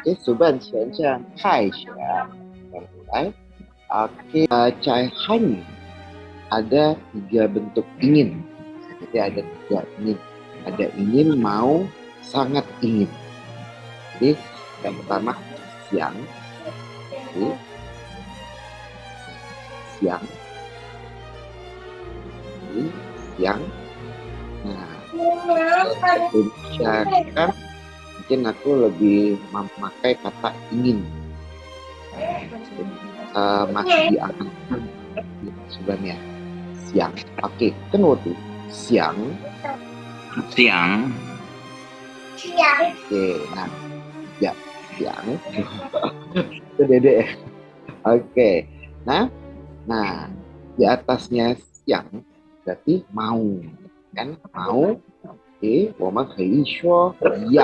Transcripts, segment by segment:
Oke, suban xian hai xue. Mulai. Oke, cai han ada tiga bentuk ingin. Jadi ada tiga ingin. Ada ingin, mau, sangat ingin. Jadi yang pertama siang, jadi, siang, jadi, siang. Nah, Indonesia kan mungkin aku lebih memakai kata ingin. Masih dianggap sebenarnya siang. Oke, kan waktu siang. Siang. Oke, nah ya siang. Itu Dede. Oke, nah di atasnya siang berarti mau, kan mau. Oke, 我们可以说要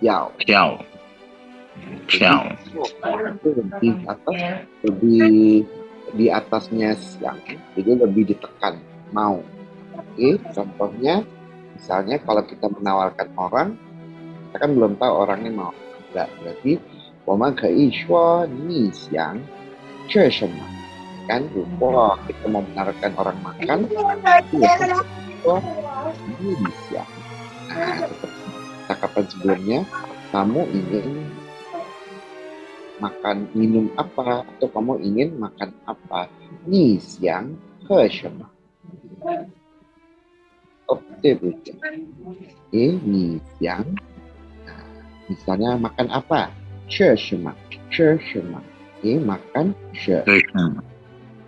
要。 Xiao. Xiao. Itu lebih atas, lebih di atasnya siang, jadi lebih ditekan mau. Oke, contohnya misalnya kalau kita menawarkan orang, kita kan belum tahu orangnya mau enggak, berarti 我们可以说你想吃什么 kan. Wah, kita mau menawarkan orang makan, oh ini siang. Nah, cakapan sebelumnya, kamu ingin makan minum apa, atau kamu ingin makan apa, ni xiang he shenme. Oh, betul. Ni xiang. Nah, misalnya makan apa, she shenme, she shenme. Makan she.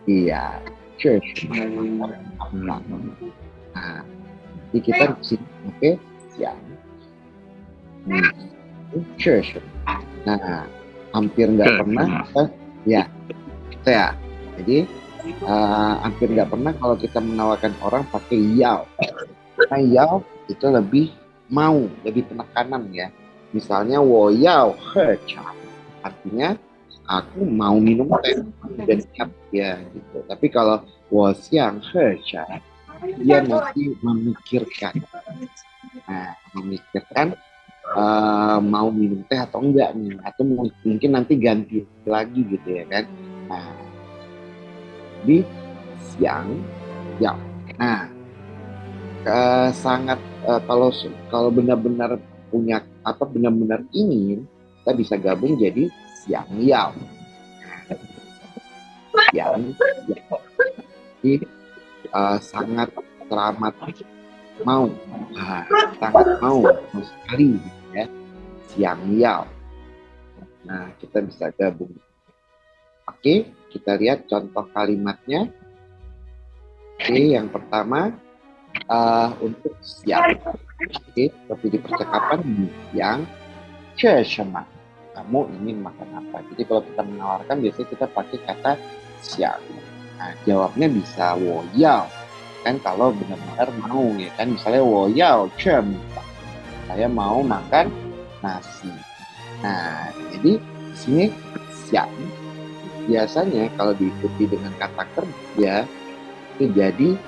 Iya, she shenme, makan apa. Nah, jadi kita di sini pakai siang. She shenme. Nah, hampir nggak pernah ya saya. Jadi hampir nggak pernah kalau kita menawarkan orang pakai yao. Nah, yao itu lebih mau, lebih penekanan ya. Misalnya 我要喝茶, artinya aku mau minum teh dan siap ya gitu. Tapi kalau 我想喝茶, dia masih memikirkan. Nah, memikirkan mau minum teh atau enggak nih, atau mungkin nanti ganti lagi gitu ya kan. Nah, di siang ya. Nah, sangat kalau benar-benar punya apa, benar-benar ingin, kita bisa gabung jadi siang yao. Siang yao. Jadi sangat teramat mau, sangat mau sekali gitu ya, siang yao. Nah, kita bisa gabung. Oke, kita lihat contoh kalimatnya. Oke, yang pertama untuk siang. Oke, seperti di percakapan siang, shema. Kamu ingin makan apa? Jadi kalau kita menawarkan biasanya kita pakai kata siang. Nah, jawabnya bisa 我要. Kan kalau benar-benar mau ya kan, misalnya 我要吃米饭, saya mau makan nasi. Nah, jadi di sini siang biasanya kalau diikuti dengan kata kerja itu jadi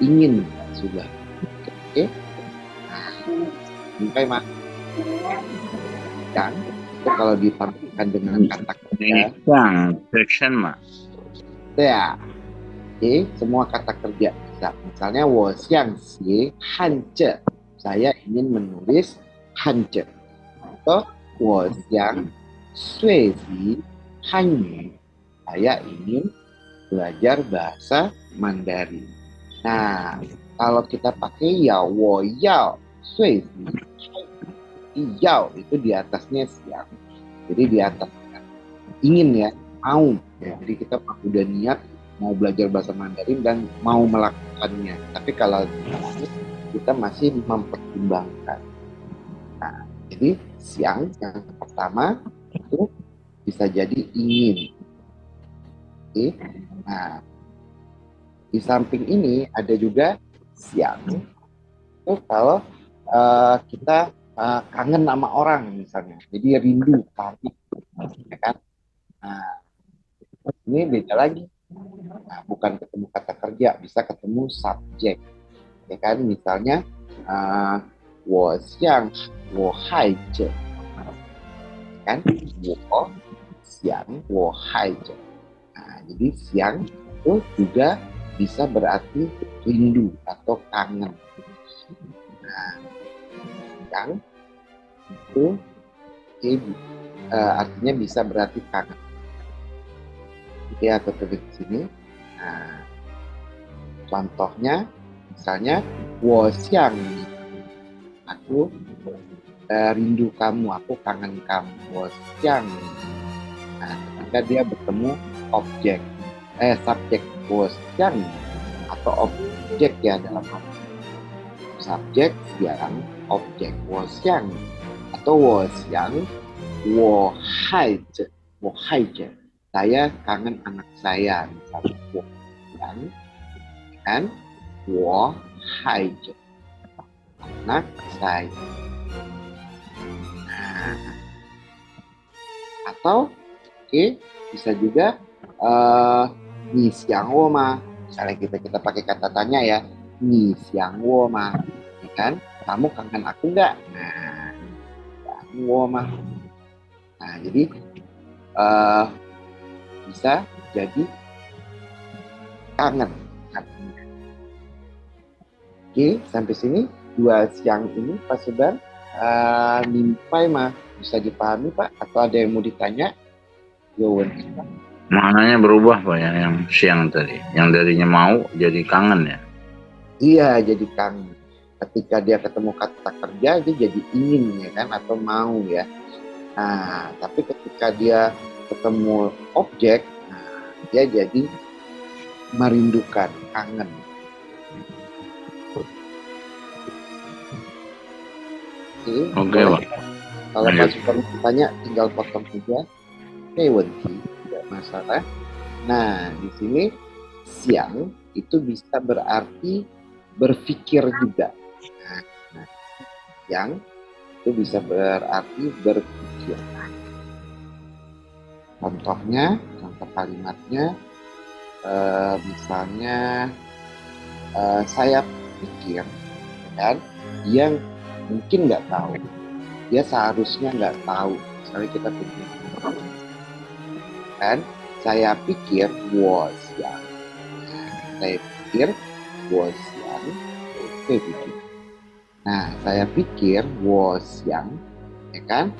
ingin sudah. Oke, sampai mas kan itu kalau ditampilkan dengan kata kerja ya. Oke, semua kata kerja bisa. Misalnya 我想写汉字, saya ingin menulis hanzi. Atau 我想学习汉语, saya ingin belajar bahasa Mandarin. Nah, kalau kita pakai yao, 我要学习, yao itu di atasnya siang. Jadi di atas ingin ya, mau. Ya. Jadi kita udah niat mau belajar bahasa Mandarin dan mau melakukannya. Tapi kalau kita masih mempertimbangkan. Nah, jadi siang yang pertama itu bisa jadi ingin. Oke. Nah, di samping ini ada juga siang. Itu kalau kita kangen sama orang misalnya. Jadi rindu, kangen, ya kan? Nah, ini beda lagi. Nah, bukan ketemu kata kerja, bisa ketemu subjek. Ya kan, misalnya 我想我害着 kan? Wo xiang wo haizhe. Nah, jadi xiang itu juga bisa berarti rindu atau kangen. Nah, xiang itu artinya bisa berarti kangen. Oke, aku tulis di sini. Nah, contohnya, misalnya, 我想你, aku rindu kamu, aku kangen kamu. 我想你. Nah, ketika dia bertemu subjek, 我想你 atau objek ya dalam subjek yang objek 我想你 atau 我想我害着 saya kangen anak saya, misalnya 我想 kan 我害着 anak saya. Nah, atau bisa juga ni xiang wo ma, misalnya kita pakai kata tanya ya, ni xiang wo ma, kan kamu kangen aku nggak? Nah, xiang wo ma. Nah, jadi bisa jadi kangen. Oke, sampai sini dua siang ini Pak Sudan nimpai mah bisa dipahami Pak, atau ada yang mau ditanya? Yowen. Maknanya berubah Pak ya, yang siang tadi. Yang darinya mau jadi kangen ya? Iya, jadi kangen. Ketika dia ketemu kata kerja, dia jadi ingin ya kan, atau mau ya. Nah, tapi ketika dia ketemu objek, nah, dia jadi merindukan, kangen. Oke, Pak. Kalau Pak Sudan tanya, tinggal potong saja. Wenti, tidak masalah. Nah, di sini siang itu bisa berarti berpikir juga. Nah, siang itu bisa berarti berpikir. Contohnya, contoh kalimatnya, misalnya saya pikir, kan, dia mungkin nggak tahu, dia seharusnya nggak tahu. Misalnya kita pikir, kan, saya pikir, 我想, saya pikir, 我想, nah, saya pikir, 我想, ya kan,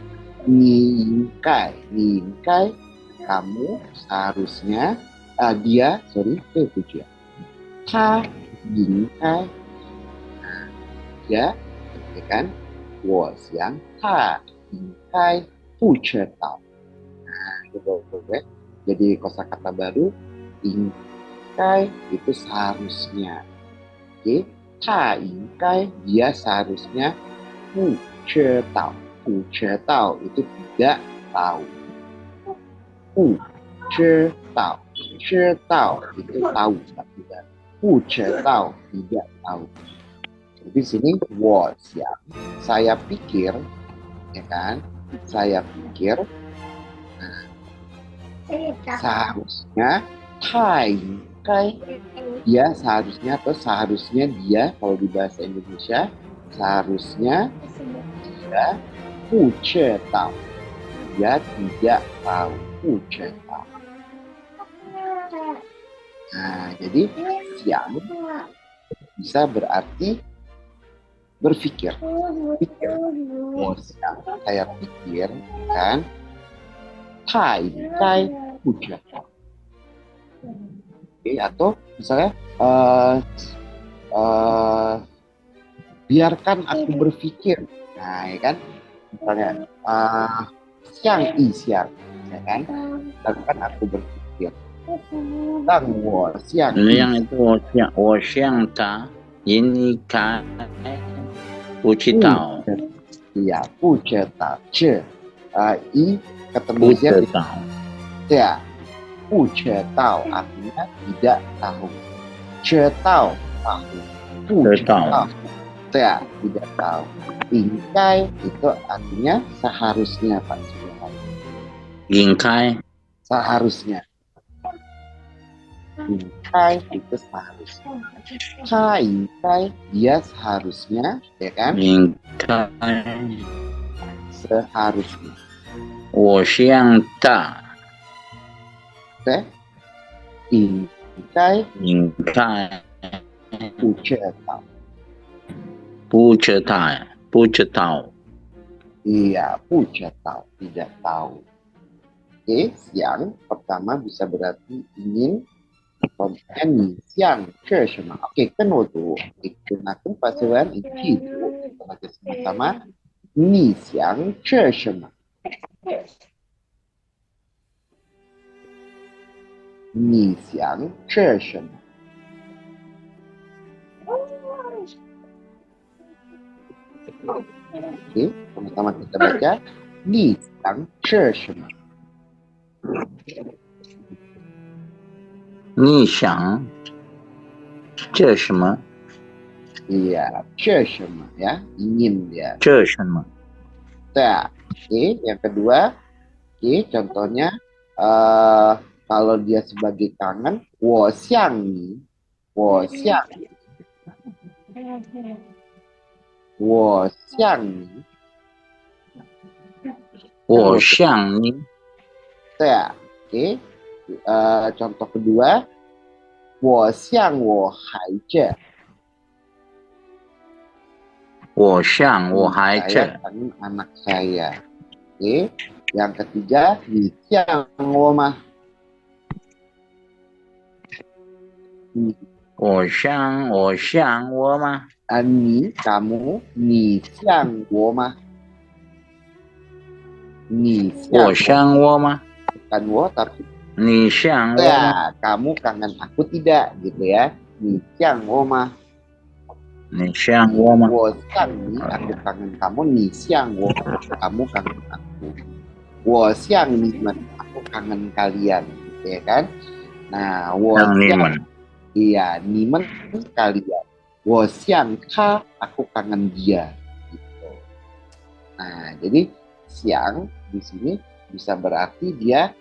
你应该, kamu seharusnya, dia, sorry, 他应该, dia, ya kan, 我想他应该不知道. Nah, gitu, ya. Jadi kosakata baru, 应该 itu seharusnya. Oke, 他应该 dia seharusnya 不知道. 不知道 itu tidak tahu. 不知道 知道 itu tahu, tidak. 不知道 tidak tahu. Jadi di sini 我想, saya pikir, ya kan? Saya pikir, nah, seharusnya 他应该, dia seharusnya, atau seharusnya dia, kalau di bahasa Indonesia, seharusnya dia 不知道, dia tidak tahu, 不知道. Nah, jadi siang bisa berarti berpikir. Pikir. Siang saya pikir, kan, 他应该不知道. Oke, atau misalnya biarkan aku berpikir. Nah, ya kan, misalnya siang isiar, ya kan, biarkan aku berpikir. Siang ini yang itu 我想他应该不知道. Iya, 不知道. I ketemu Z. Ya, 不知道 artinya tidak tahu. 知道 tahu. 不知道 ya, tidak tahu. 应该 itu artinya seharusnya Pak. 应该 seharusnya. 应该 itu seharusnya. 他应该 dia seharusnya, ya kan? 应该 seharusnya. 我想他对，应该应该不知道。不知道 Iya, 不知道, tidak tahu. Oke, siang pertama bisa berarti ingin. Contohnya ni siang ce shema. Oke, kenapa? Digunakan pasukan itu. Kita baca sama-sama. Ni siang ce shema. Ni siang ce shema. Oke, sama-sama kita baca. Ni siang ce shema. 你想这什么？ Iya, ce shema ya, ingin dia. 这什么？ Nah, oke, yang kedua, oke, contohnya kalau dia sebagai kangen, 我想你，我想你，我想你。我想你， Ya, oke. Contoh kedua, 我想我孩子，我想我还 saya 在， kangen anak saya. Oke. Yang ketiga, 你想我吗？我想我吗？ 你 kamu, 你想我吗？你我想想我吗？ bukan 我 tapi 你想我吗？ ya, kamu kangen aku tidak gitu ya. 你想我吗？你想我吗？ 我想你, aku kangen kamu. 你想我, kamu kangen aku. 我想你们, aku kangen kalian, gitu ya kan? Nah, 我想你想, 们， iya, 你们 kalian. 我想他, aku kangen dia, gitu. Nah, jadi siang di sini bisa berarti dia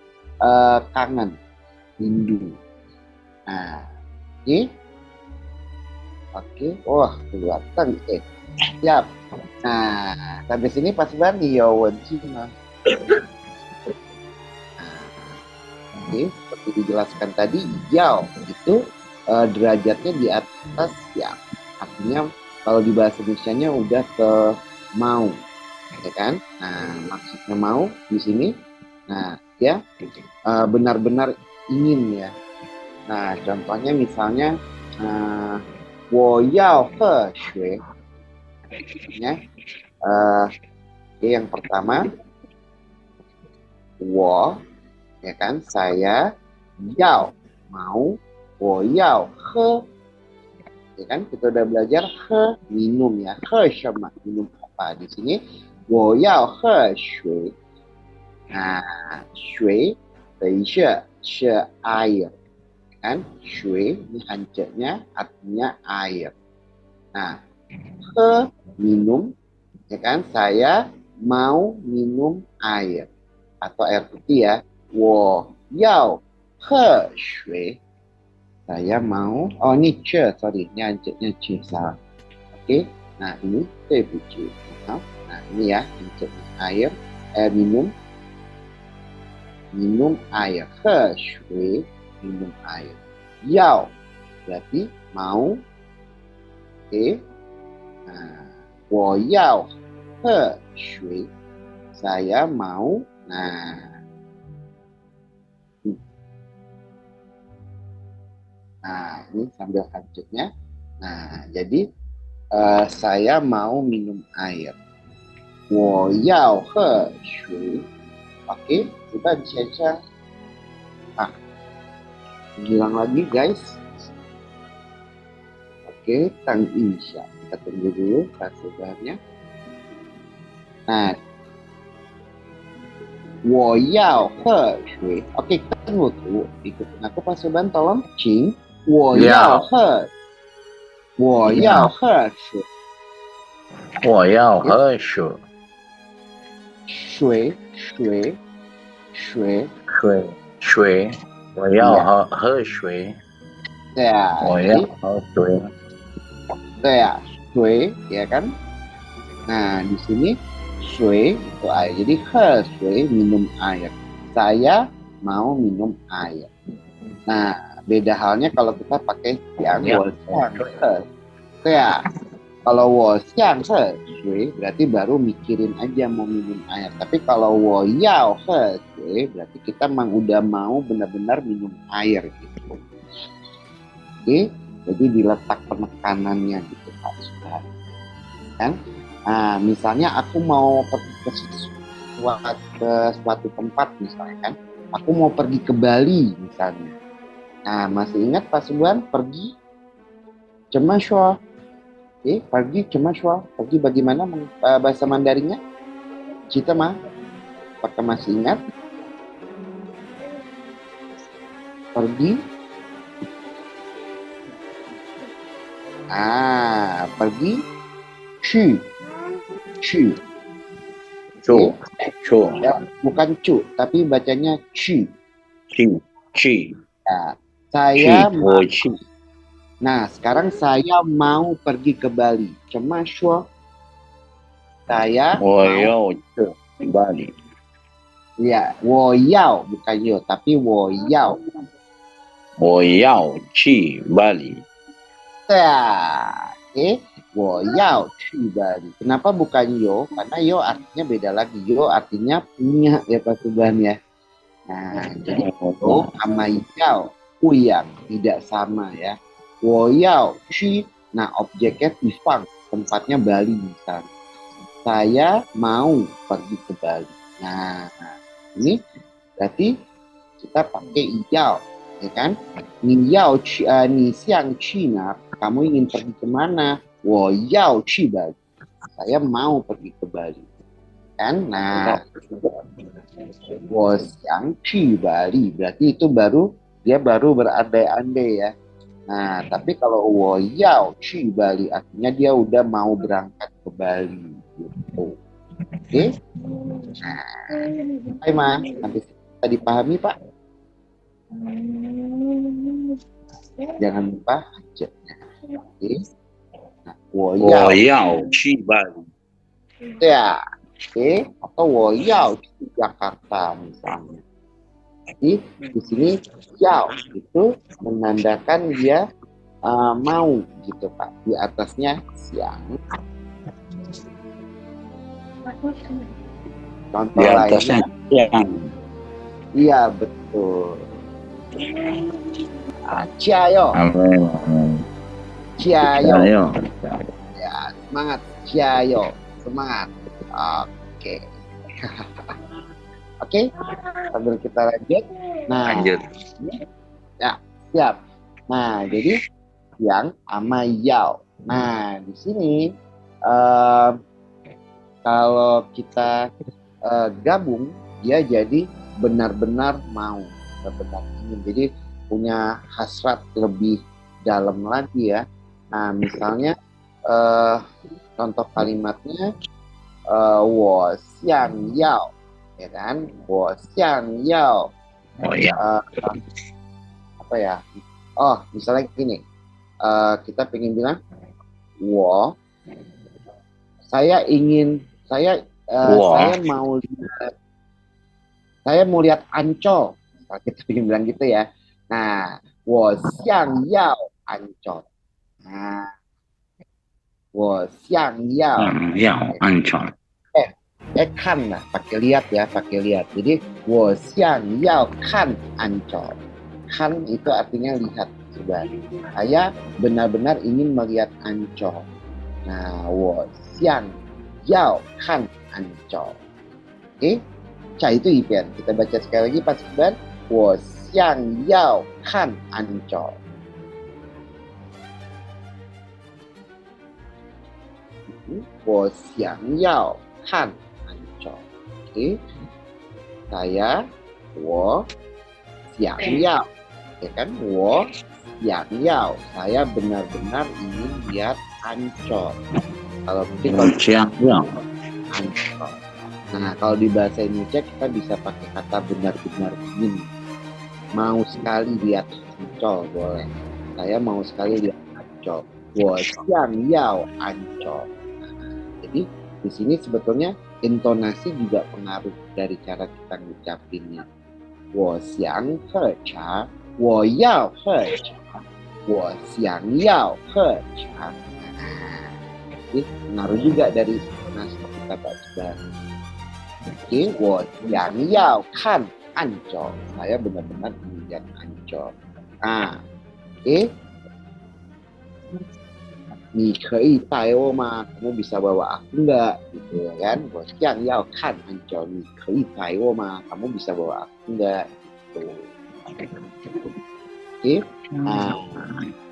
kangen, rindu. Nah, oke. Oke, wah kelihatan siap. Nah, sampai sini pas banget ya Cina. Oke, seperti dijelaskan tadi, yao itu derajatnya di atas siap. Artinya kalau di bahasa Indonesianya udah ke mau, ya kan? Nah, maksudnya mau di sini, nah ya benar-benar ingin ya. Nah, contohnya misalnya 我要喝水 ya. Yang pertama 我 ya kan, saya, 要 mau, 我要喝 ya kan, kita udah belajar 喝 minum ya, 喝什么 minum apa. Di sini 我要喝水. Nah, 水 是 air kan, 水 ini hancurnya artinya air. Nah, he minum, ya kan, saya mau minum air atau air putih ya. 我要喝水, saya mau, oh ini ce, sorry, ini hancurnya ce, salah. Oke, nah ini 对不起, nah ini ya hancurnya air minum, minum air, 喝水 minum air. 要 berarti mau. Oke. Nah, 我要喝水. Saya mau. Nah, ini sambil hancurnya. Nah, jadi saya mau minum air. 我要喝水. Oke, coba dicecah. Hilang lagi guys. Oke, Tang Insya. Kita tunggu dulu kasusnya. Nah, 我要喝水. Oke, kita tunggu dulu. Ikutin aku Pak Soban, tolong. Cing, 我要喝水. 我要喝水，水，我要喝水， Ya, 我要喝水， ya, 水, ya kan? Nah, di sini shui itu air. Jadi he shui minum air. Saya mau minum air. Nah, beda halnya kalau kita pakai siang, Ya. wo xiang he. Ya, kalau wo xiang he shui berarti baru mikirin aja mau minum air. Tapi kalau wo yao he shui berarti kita memang udah mau benar-benar minum air gitu. Oke, jadi diletak penekanannya gitu Pak Sudah. Kan? Nah, misalnya aku mau pergi ke suatu tempat misalnya kan, aku mau pergi ke Bali misalnya. Nah, masih ingat Pak Subhan pergi cuma shua. Pergi cuma shua. Pergi bagaimana bahasa Mandarinnya? Cita mah, apakah masih ingat? Pergi. Pergi. Cu. Cu. Cu. Cu. Ya, bukan cu, tapi bacanya cu. Ci. Ci. Ya, Ci. saya Wo ci. Nah, sekarang saya mau pergi ke Bali. Cuma shua. Saya Wo mau. yao ci Bali. Ya, wo yao bukan yo, tapi wo yao. Wo yao ci Bali. Ya, wo yao去 Bali. Kenapa bukan yo? Karena yo artinya beda lagi. Yo artinya punya ya Pak Subhan ya. Nah, jadi yo sama yao yang tidak sama ya. Wo yao去, nah objeknya Tifang, tempatnya Bali misalnya. Saya mau pergi ke Bali. Nah, ini berarti kita pakai yao, ya kan? Ni yao去, ni xiang去哪? Kamu ingin pergi kemana? Wo yao去 Bali. Saya mau pergi ke Bali. Kan? Nah, wo xiang去 Bali. Berarti itu dia baru berandai-andai ya. Nah, tapi kalau wo yao去 Bali artinya dia udah mau berangkat ke Bali gitu. Oke? Nah, hai Ma, sampai kita dipahami Pak? Jangan lupa hajatnya. Oke? Nah, wo Wo yao ci Bali. ya, oke? Atau wo yao去 Jakarta misalnya. Jadi di sini yao itu menandakan dia mau gitu Pak. Di atasnya siang. Contoh Di atasnya lainnya, siang. iya betul. Ciayo, ciayo, Ayo. ya semangat, ciayo, semangat. Oke, oke, sambil kita lanjut. Nah, Lanjut. ya siap. Nah, jadi yang sama yao. Nah, di sini kalau kita gabung, dia jadi benar-benar mau, benar-benar ingin. Jadi punya hasrat lebih dalam lagi ya. Nah, misalnya contoh kalimatnya, wo xiang yao, ya kan? Wo xiang yao. Oh ya. Apa ya? Oh, misalnya gini, kita pengen bilang, saya mau lihat Ancol. Nah, kita pengen bilang gitu ya. Nah, 我想要 Ancol. Nah, 我想要 要安全。kan lah, pakai lihat ya, pakai lihat. Jadi, 我想要看 Ancol. Kan itu artinya lihat. Sudah. Saya benar-benar ingin melihat Ancol. Nah, 我想要看 Ancol. Oke, itu Ipian. Kita baca sekali lagi Pak Subhan. 我想要看 Ancol. Wo xiang yao kan Ancol. Oke. Saya wo xiang yao. Ya kan? Wo xiang yao. Saya benar-benar ingin lihat Ancol. Kalau Ancol. Nah, kalau di bahasa Indonesia kita bisa pakai kata benar-benar ingin. Mau sekali lihat Ancol boleh. Saya mau sekali lihat Ancol. 我想要 Ancol. Jadi di sini sebetulnya intonasi juga pengaruh dari cara kita ngucapinnya. 我想喝茶，我要喝茶，我想要喝茶. Jadi pengaruh juga dari intonasi kita baca. Oke, 我想要看按钮. Saya benar-benar ingin lihat ancol. Oke. 你可以带我吗? Kamu bisa bawa aku enggak? Gitu ya kan? 我想要看按钮，你可以带我吗? Kamu bisa bawa aku enggak? Gitu. Oke. Nah,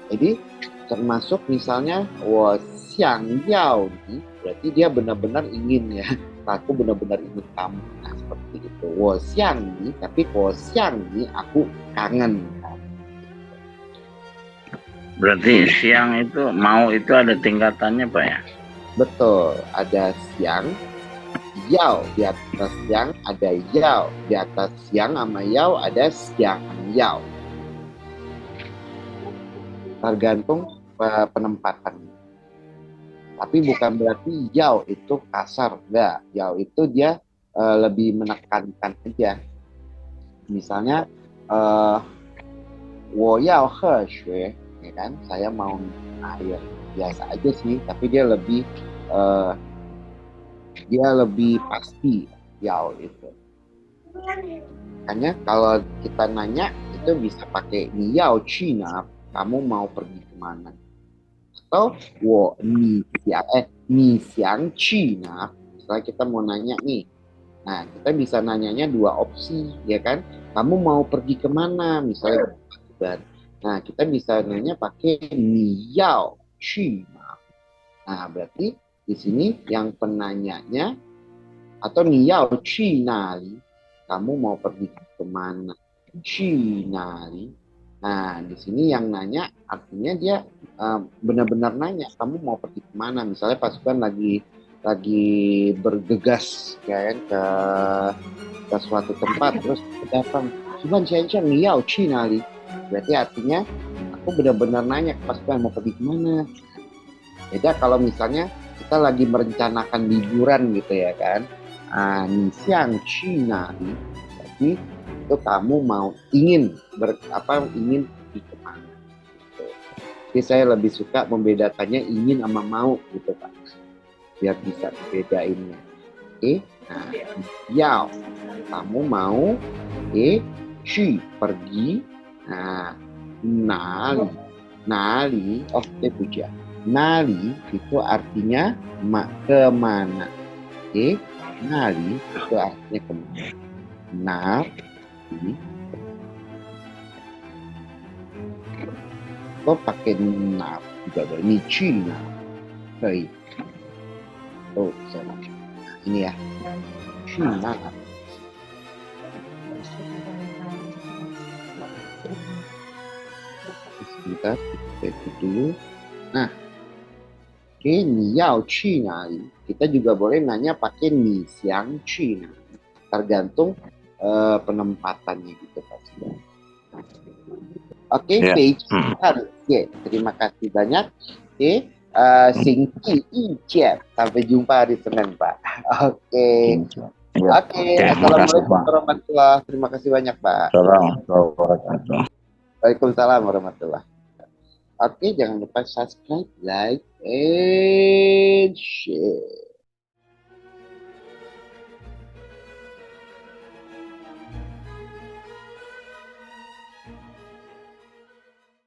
jadi termasuk misalnya 我想要你, berarti dia benar-benar ingin ya. Aku benar-benar ingin kamu. Nah, seperti itu. 我想你, tapi 我想你, aku kangen. Berarti siang itu mau itu ada tingkatannya Pak ya? Betul, ada siang, yao di atas siang ada yao, di atas siang sama yao ada siang yao. Tergantung penempatan. Tapi bukan berarti yao itu kasar, enggak. Yao itu dia lebih menekankan aja. Misalnya, 我要喝水, ya kan? Saya mau air. Biasa aja sih, tapi dia lebih pasti yao itu. Makanya kalau kita nanya itu bisa pakai ni yao qu na, kamu mau pergi kemana? Atau ni xiang qu na, misalnya kita mau nanya nih. Nah, kita bisa nanyanya dua opsi, ya kan? Kamu mau pergi kemana? Misalnya, nah kita bisa nanya pakai ni yao qu na. Nah, berarti di sini yang penanyanya atau ni yao qu nali, kamu mau pergi kemana? Qu nali. Nah, di sini yang nanya artinya dia benar-benar nanya, kamu mau pergi kemana? Misalnya pasukan lagi bergegas ya kan, ke suatu tempat, terus datang, Suban Xianxiang ni yao qu nali. Berarti artinya aku benar-benar nanya ke pasukan mau pergi kemana. Beda kalau misalnya kita lagi merencanakan liburan gitu ya kan. Ni xiang qu nali. Berarti itu kamu mau ingin pergi kemana. Gitu. Jadi saya lebih suka membedakannya ingin sama mau gitu Pak. Biar bisa bedainnya. Oke. Nah, yao kamu mau, qu pergi. Nah, nali, puja. Nali itu artinya kemana. Nali itu artinya kemana. Nali kok pakai na juga boleh. Ni qu na, kei. Ini ya. Qu na. Sebentar, kita itu dulu. Nah, ni yao qu nali. Kita juga boleh nanya pakai ni xiang qu nali. Tergantung penempatannya gitu pasti. Oke, page terima kasih banyak. Xing Ji Yi Jian. Sampai jumpa hari Senin, Pak. Oke. Assalamualaikum warahmatullahi wabarakatuh. Terima kasih banyak, Pak. Waalaikumsalam warahmatullahi wabarakatuh. Oke, jangan lupa subscribe, like, and share.